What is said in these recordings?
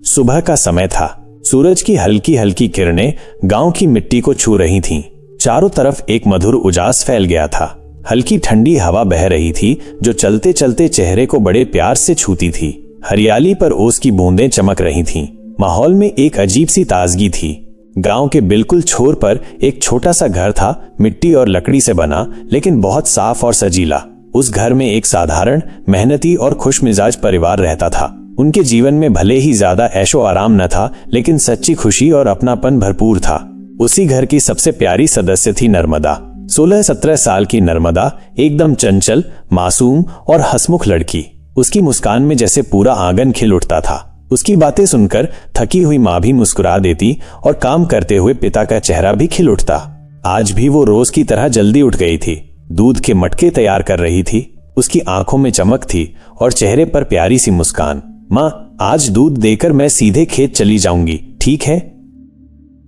सुबह का समय था। सूरज की हल्की हल्की किरणें गांव की मिट्टी को छू रही थीं। चारों तरफ एक मधुर उजास फैल गया था। हल्की ठंडी हवा बह रही थी जो चलते चलते चेहरे को बड़े प्यार से छूती थी। हरियाली पर ओस की बूंदें चमक रही थीं। माहौल में एक अजीब सी ताजगी थी। गांव के बिल्कुल छोर पर एक छोटा सा घर था, मिट्टी और लकड़ी से बना, लेकिन बहुत साफ और सजीला। उस घर में एक साधारण, मेहनती और खुशमिजाज परिवार रहता था। उनके जीवन में भले ही ज्यादा ऐशो आराम न था, लेकिन सच्ची खुशी और अपनापन भरपूर था। उसी घर की सबसे प्यारी सदस्य थी नर्मदा। 16-17 साल की नर्मदा एकदम चंचल, मासूम और हंसमुख लड़की। उसकी मुस्कान में जैसे पूरा आंगन खिल उठता था। उसकी बातें सुनकर थकी हुई माँ भी मुस्कुरा देती और काम करते हुए पिता का चेहरा भी खिल उठता। आज भी वो रोज की तरह जल्दी उठ गई थी। दूध के मटके तैयार कर रही थी। उसकी आंखों में चमक थी और चेहरे पर प्यारी सी मुस्कान। माँ, आज दूध देकर मैं सीधे खेत चली जाऊंगी, ठीक है?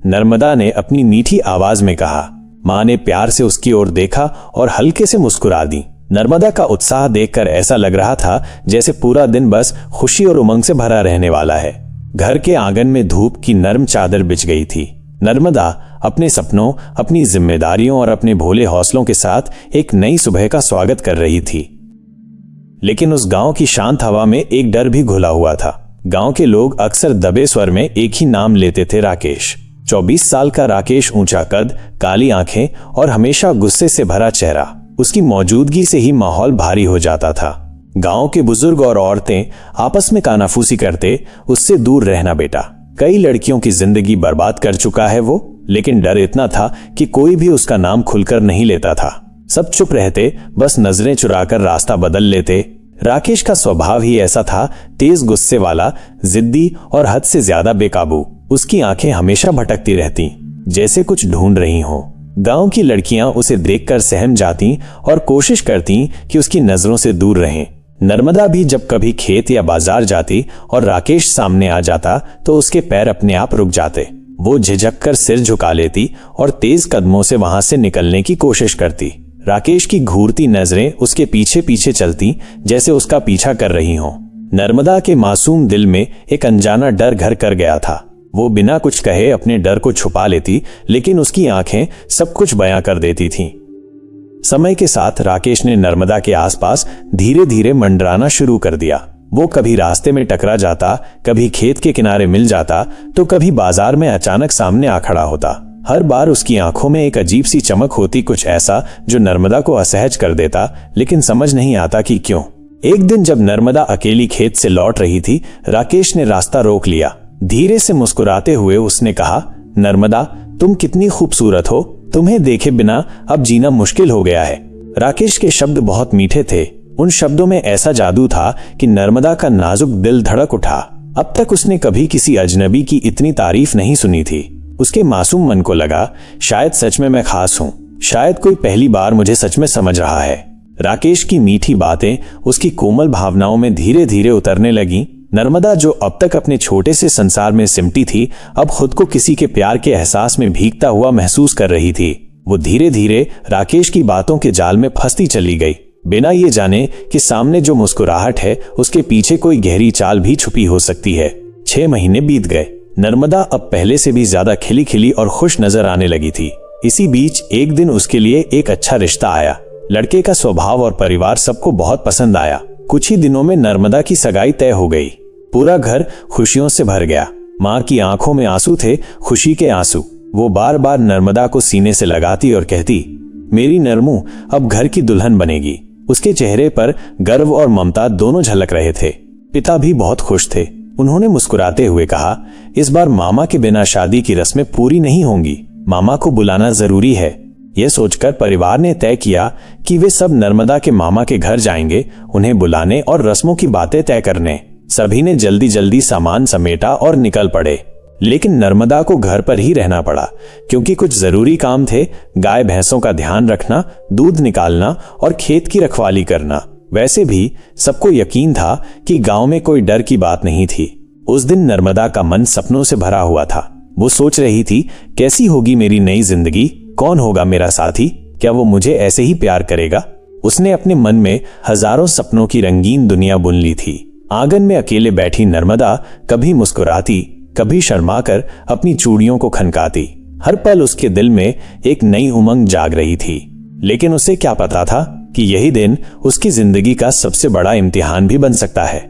नर्मदा ने अपनी मीठी आवाज में कहा। माँ ने प्यार से उसकी ओर देखा और हल्के से मुस्कुरा दी। नर्मदा का उत्साह देखकर ऐसा लग रहा था जैसे पूरा दिन बस खुशी और उमंग से भरा रहने वाला है। घर के आंगन में धूप की नर्म चादर बिछ गई थी। नर्मदा अपने सपनों, अपनी जिम्मेदारियों और अपने भोले हौसलों के साथ एक नई सुबह का स्वागत कर रही थी। लेकिन उस गांव की शांत हवा में एक डर भी घुला हुआ था। गांव के लोग अक्सर दबे स्वर में एक ही नाम लेते थे, राकेश। 24 साल का राकेश, ऊंचा कद, काली आंखें और हमेशा गुस्से से भरा चेहरा। उसकी मौजूदगी से ही माहौल भारी हो जाता था। गांव के बुजुर्ग और औरतें आपस में कानाफूसी करते, उससे दूर रहना बेटा, कई लड़कियों की जिंदगी बर्बाद कर चुका है वो। लेकिन डर इतना था कि कोई भी उसका नाम खुलकर नहीं लेता था। सब चुप रहते, बस नजरें चुराकर रास्ता बदल लेते। राकेश का स्वभाव ही ऐसा था, तेज गुस्से वाला, जिद्दी और हद से ज्यादा बेकाबू। उसकी आंखें हमेशा भटकती रहती, जैसे कुछ ढूंढ रही हों। गांव की लड़कियां उसे देखकर सहम जाती और कोशिश करती कि उसकी नजरों से दूर रहें। नर्मदा भी जब कभी खेत या बाजार जाती और राकेश सामने आ जाता तो उसके पैर अपने आप रुक जाते। वो झिझक कर सिर झुका लेती और तेज कदमों से वहां से निकलने की कोशिश करती। राकेश की घूरती नजरें उसके पीछे पीछे चलती, जैसे उसका पीछा कर रही हों। नर्मदा के मासूम दिल में एक अनजाना डर घर कर गया था। वो बिना कुछ कहे अपने डर को छुपा लेती, लेकिन उसकी आंखें सब कुछ बयां कर देती थीं। समय के साथ राकेश ने नर्मदा के आसपास धीरे धीरे मंडराना शुरू कर दिया। वो कभी रास्ते में टकरा जाता, कभी खेत के किनारे मिल जाता, तो कभी बाजार में अचानक सामने आ खड़ा होता। हर बार उसकी आंखों में एक अजीब सी चमक होती, कुछ ऐसा जो नर्मदा को असहज कर देता, लेकिन समझ नहीं आता कि क्यों। एक दिन जब नर्मदा अकेली खेत से लौट रही थी, राकेश ने रास्ता रोक लिया। धीरे से मुस्कुराते हुए उसने कहा, नर्मदा, तुम कितनी खूबसूरत हो। तुम्हें देखे बिना अब जीना मुश्किल हो गया है। राकेश के शब्द बहुत मीठे थे। उन शब्दों में ऐसा जादू था कि नर्मदा का नाजुक दिल धड़क उठा। अब तक उसने कभी किसी अजनबी की इतनी तारीफ नहीं सुनी थी। उसके मासूम मन को लगा, शायद सच में मैं खास हूं, शायद कोई पहली बार मुझे सच में समझ रहा है। राकेश की मीठी बातें उसकी कोमल भावनाओं में धीरे धीरे उतरने लगीं। नर्मदा, जो अब तक अपने छोटे से संसार में सिमटी थी, अब खुद को किसी के प्यार के एहसास में भीगता हुआ महसूस कर रही थी। वो धीरे धीरे राकेश की बातों के जाल में फंसती चली गई, बिना ये जाने कि सामने जो मुस्कुराहट है उसके पीछे कोई गहरी चाल भी छुपी हो सकती है। 6 महीने बीत गए। नर्मदा अब पहले से भी ज्यादा खिली खिली और खुश नजर आने लगी थी। इसी बीच एक दिन उसके लिए एक अच्छा रिश्ता आया। लड़के का स्वभाव और परिवार सबको बहुत पसंद आया। कुछ ही दिनों में नर्मदा की सगाई तय हो गई। पूरा घर खुशियों से भर गया। माँ की आंखों में आंसू थे, खुशी के आंसू। वो बार बार नर्मदा को सीने से लगाती और कहती, मेरी नरमू अब घर की दुल्हन बनेगी। उसके चेहरे पर गर्व और ममता दोनों झलक रहे थे। पिता भी बहुत खुश थे। उन्होंने मुस्कुराते हुए कहा, इस बार मामा के बिना शादी की रस्में पूरी नहीं होंगी। मामा को बुलाना जरूरी है। यह सोचकर परिवार ने तय किया कि वे सब नर्मदा के मामा के घर जाएंगे, उन्हें बुलाने और रस्मों की बातें तय करने। सभी ने जल्दी जल्दी सामान समेटा और निकल पड़े। लेकिन नर्मदा को घर पर ही रहना पड़ा, क्योंकि कुछ जरूरी काम थे। गाय भैंसों का ध्यान रखना, दूध निकालना और खेत की रखवाली करना। वैसे भी सबको यकीन था कि गांव में कोई डर की बात नहीं थी। उस दिन नर्मदा का मन सपनों से भरा हुआ था। वो सोच रही थी, कैसी होगी मेरी नई जिंदगी, कौन होगा मेरा साथी, क्या वो मुझे ऐसे ही प्यार करेगा। उसने अपने मन में हजारों सपनों की रंगीन दुनिया बुन ली थी आंगन में अकेले बैठी नर्मदा कभी मुस्कुराती, कभी शर्माकर अपनी चूड़ियों को खनकाती। हर पल उसके दिल में एक नई उमंग जाग रही थी। लेकिन उसे क्या पता था कि यही दिन उसकी जिंदगी का सबसे बड़ा इम्तिहान भी बन सकता है।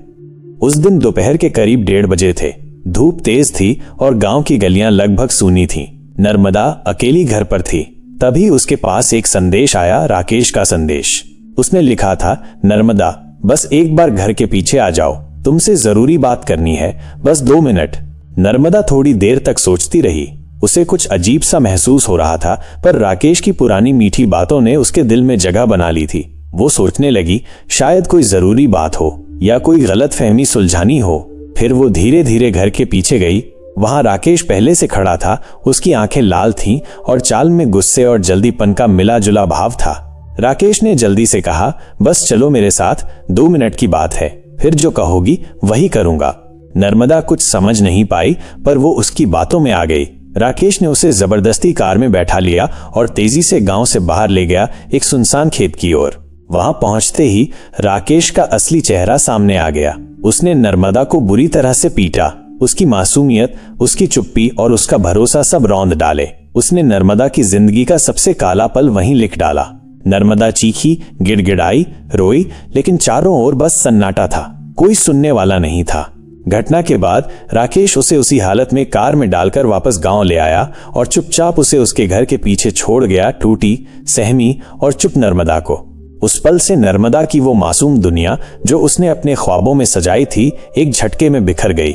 उस दिन दोपहर के करीब 1:30 बजे थे। धूप तेज थी और गांव की गलियां लगभग सूनी थीं। नर्मदा अकेली घर पर थी। तभी उसके पास एक संदेश आया, राकेश का संदेश। उसने लिखा था, नर्मदा बस एक बार घर के पीछे आ जाओ, तुमसे जरूरी बात करनी है, बस 2 मिनट। नर्मदा थोड़ी देर तक सोचती रही। उसे कुछ अजीब सा महसूस हो रहा था, पर राकेश की पुरानी मीठी बातों ने उसके दिल में जगह बना ली थी। वो सोचने लगी, शायद कोई जरूरी बात हो या कोई गलतफहमी सुलझानी हो। फिर वो धीरे धीरे घर के पीछे गई। वहां राकेश पहले से खड़ा था। उसकी आंखें लाल थीं और चाल में गुस्से और जल्दीपन का मिला जुला भाव था। राकेश ने जल्दी से कहा, बस चलो मेरे साथ, 2 मिनट की बात है, फिर जो कहोगी वही करूंगा। नर्मदा कुछ समझ नहीं पाई, पर वो उसकी बातों में आ गई। राकेश ने उसे जबरदस्ती कार में बैठा लिया और तेजी से गांव से बाहर ले गया, एक सुनसान खेत की ओर। वहां पहुंचते ही राकेश का असली चेहरा सामने आ गया। उसने नर्मदा को बुरी तरह से पीटा। उसकी मासूमियत, उसकी चुप्पी और उसका भरोसा सब रौंद डाले। उसने नर्मदा की जिंदगी का सबसे काला पल वहीं लिख डाला। नर्मदा चीखी, गिड़गिड़ाई, रोई, लेकिन चारों ओर बस सन्नाटा था। कोई सुनने वाला नहीं था। घटना के बाद राकेश उसे उसी हालत में कार में डालकर वापस गांव ले आया और चुपचाप उसे उसके घर के पीछे छोड़ गया, टूटी, सहमी और चुप नर्मदा को। उस पल से नर्मदा की वो मासूम दुनिया जो उसने अपने ख्वाबों में सजाई थी, एक झटके में बिखर गई।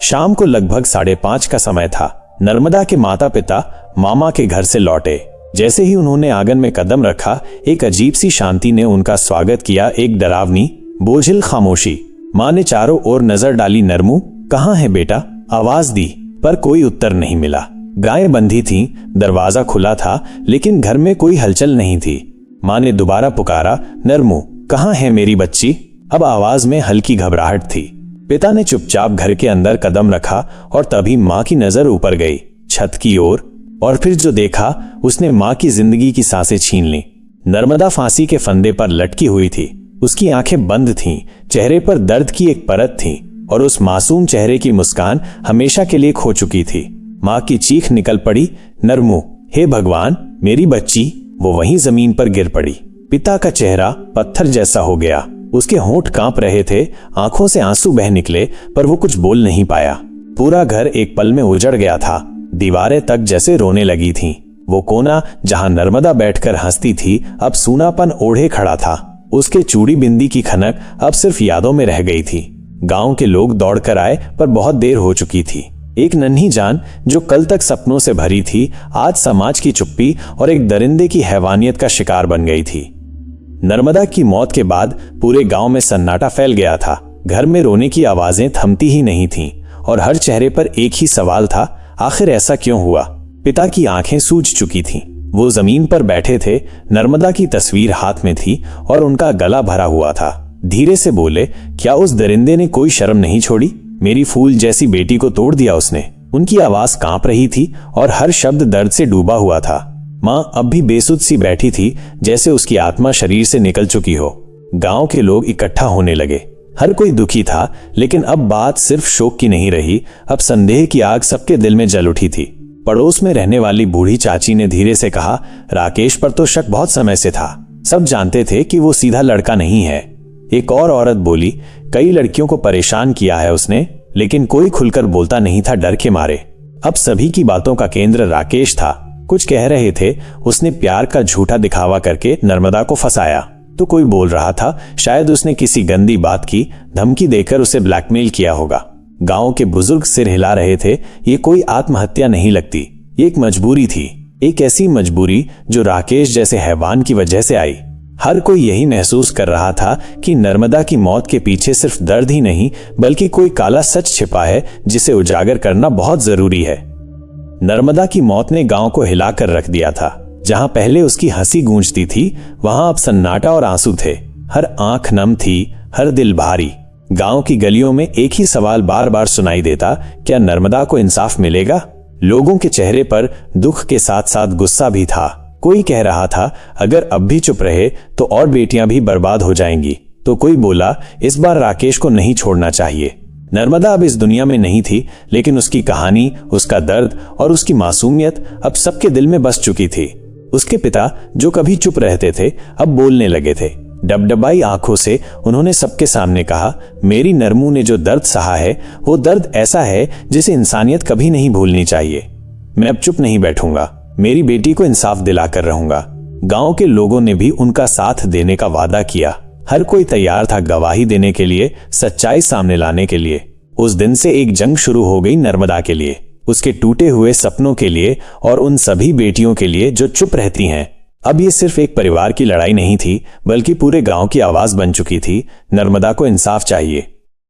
शाम को लगभग 5:30 का समय था। नर्मदा के माता पिता मामा के घर से लौटे। जैसे ही उन्होंने आंगन में कदम रखा, एक अजीब सी शांति ने उनका स्वागत किया, एक डरावनी, बोझिल खामोशी। माँ ने चारों ओर नजर डाली। नरमू, कहाँ है बेटा? आवाज दी, पर कोई उत्तर नहीं मिला। गायें बंधी थीं, दरवाजा खुला था, लेकिन घर में कोई हलचल नहीं थी। माँ ने दोबारा पुकारा, नरमू, कहाँ है मेरी बच्ची? अब आवाज में हल्की घबराहट थी। पिता ने चुपचाप घर के अंदर कदम रखा और तभी माँ की नजर ऊपर गई, छत की ओर, और फिर जो देखा उसने माँ की जिंदगी की सांसें छीन ली। नर्मदा फांसी के फंदे पर लटकी हुई थी। उसकी आंखें बंद थीं, चेहरे पर दर्द की एक परत थी और उस मासूम चेहरे की मुस्कान हमेशा के लिए खो चुकी थी। माँ की चीख निकल पड़ी, नरमू, हे भगवान, मेरी बच्ची! वो वहीं जमीन पर गिर पड़ी। पिता का चेहरा पत्थर जैसा हो गया। उसके होंठ कांप रहे थे, आंखों से आंसू बह निकले, पर वो कुछ बोल नहीं पाया। पूरा घर एक पल में उजड़ गया था। दीवारें तक जैसे रोने लगी थीं। वो कोना जहां नर्मदा बैठकर हंसती थी, अब सूनापन ओढ़े खड़ा था। उसके चूड़ी बिंदी की खनक अब सिर्फ यादों में रह गई थी। गांव के लोग दौड़कर आए, पर बहुत देर हो चुकी थी। एक नन्ही जान जो कल तक सपनों से भरी थी, आज समाज की चुप्पी और एक दरिंदे की हैवानियत का शिकार बन गई थी। नर्मदा की मौत के बाद पूरे गांव में सन्नाटा फैल गया था। घर में रोने की आवाजें थमती ही नहीं थीं और हर चेहरे पर एक ही सवाल था, आखिर ऐसा क्यों हुआ? पिता की आंखें सूज चुकी थीं। वो जमीन पर बैठे थे, नर्मदा की तस्वीर हाथ में थी और उनका गला भरा हुआ था। धीरे से बोले, क्या उस दरिंदे ने कोई शर्म नहीं छोड़ी? मेरी फूल जैसी बेटी को तोड़ दिया उसने। उनकी आवाज कांप रही थी और हर शब्द दर्द से डूबा हुआ था। माँ अब भी बेसुध सी बैठी थी, जैसे उसकी आत्मा शरीर से निकल चुकी हो। गांव के लोग इकट्ठा होने लगे। हर कोई दुखी था, लेकिन अब बात सिर्फ शोक की नहीं रही। अब संदेह की आग सबके दिल में जल उठी थी। पड़ोस में रहने वाली बूढ़ी चाची ने धीरे से कहा, राकेश पर तो शक बहुत समय से था। सब जानते थे कि वो सीधा लड़का नहीं है। एक और औरत बोली, कई लड़कियों को परेशान किया है उसने, लेकिन कोई खुलकर बोलता नहीं था, डर के मारे। अब सभी की बातों का केंद्र राकेश था। कुछ कह रहे थे, उसने प्यार का झूठा दिखावा करके नर्मदा को फंसाया। तो कोई बोल रहा था, शायद उसने किसी गंदी बात की धमकी देकर उसे ब्लैकमेल किया होगा। गांव के बुजुर्ग सिर हिला रहे थे। ये कोई आत्महत्या नहीं लगती, ये एक मजबूरी थी। एक ऐसी मजबूरी जो राकेश जैसे हैवान की वजह से आई। हर कोई यही महसूस कर रहा था कि नर्मदा की मौत के पीछे सिर्फ दर्द ही नहीं, बल्कि कोई काला सच छिपा है जिसे उजागर करना बहुत जरूरी है। नर्मदा की मौत ने गांव को हिलाकर रख दिया था। जहां पहले उसकी हंसी गूंजती थी, वहां अब सन्नाटा और आंसू थे। हर आंख नम थी, हर दिल भारी। गांव की गलियों में एक ही सवाल बार बार सुनाई देता, क्या नर्मदा को इंसाफ मिलेगा? लोगों के चेहरे पर दुख के साथ साथ गुस्सा भी था। कोई कह रहा था, अगर अब भी चुप रहे तो और बेटियां भी बर्बाद हो जाएंगी। तो कोई बोला, इस बार राकेश को नहीं छोड़ना चाहिए। नर्मदा अब इस दुनिया में नहीं थी, लेकिन उसकी कहानी, उसका दर्द और उसकी मासूमियत अब सबके दिल में बस चुकी थी। उसके पिता, जो कभी चुप रहते थे, अब बोलने लगे थे। डबडबाई आंखों से उन्होंने सबके सामने कहा, मेरी नरमू ने जो दर्द सहा है, वो दर्द ऐसा है जिसे इंसानियत कभी नहीं भूलनी चाहिए। मैं अब चुप नहीं बैठूंगा, मेरी बेटी को इंसाफ दिलाकर रहूंगा। गांव के लोगों ने भी उनका साथ देने का वादा किया। हर कोई तैयार था गवाही देने के लिए, सच्चाई सामने लाने के लिए। उस दिन से एक जंग शुरू हो गई नर्मदा के लिए, उसके टूटे हुए सपनों के लिए और उन सभी बेटियों के लिए जो चुप रहती हैं। अब ये सिर्फ एक परिवार की लड़ाई नहीं थी, बल्कि पूरे गांव की आवाज बन चुकी थी। नर्मदा को इंसाफ चाहिए।